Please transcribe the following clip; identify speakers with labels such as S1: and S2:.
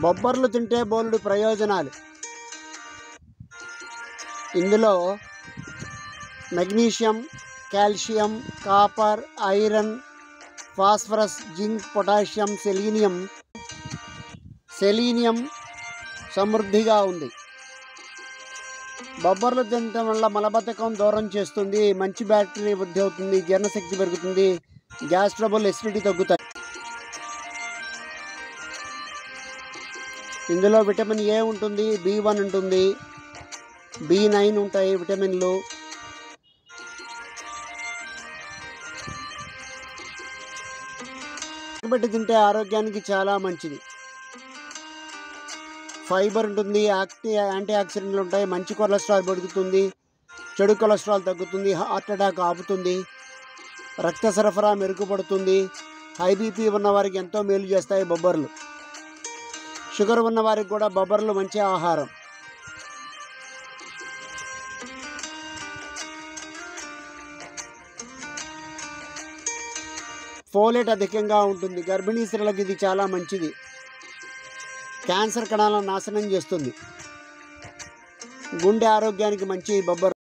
S1: బొబ్బర్లు తింటే బోలెడు ప్రయోజనాలు. ఇందులో magnesium, calcium, copper, iron, phosphorus, zinc, potassium, selenium సమృద్ధిగా ఉంది. బొబ్బర్లు తినటం వల్ల మలబద్ధకం దూరం చేస్తుంది, మంచి బ్యాక్టీరియా వృద్ధి అవుతుంది, జీర్ణశక్తి పెరుగుతుంది, గ్యాస్ ట్రబుల్, ఎసిడిటీ తగ్గుతాయి. ఇందులో విటమిన్ ఏ ఉంటుంది, B1 ఉంటుంది, B9 ఉంటాయి విటమిన్లు. పెట్టి తింటే ఆరోగ్యానికి చాలా మంచిది. ఫైబర్ ఉంటుంది, యాంటీ ఆక్సిడెంట్లు ఉంటాయి, మంచి కొలెస్ట్రాల్ పెరుగుతుంది, చెడు కొలెస్ట్రాల్ తగ్గుతుంది, హార్ట్ అటాక్ ఆపుతుంది, రక్త సరఫరా మెరుగుపడుతుంది. హై బీపీ ఉన్నవారికి ఎంతో మేలు చేస్తాయి బొబ్బర్లు. షుగర్ ఉన్నవారికి కూడా బొబ్బర్లు మంచి ఆహారం. ఫోలేట్ అధికంగా ఉంటుంది, గర్భిణీ స్త్రీలకు ఇది చాలా మంచిది. క్యాన్సర్ కణాలను నాశనం చేస్తుంది, గుండె ఆరోగ్యానికి మంచి బొబ్బర్లు.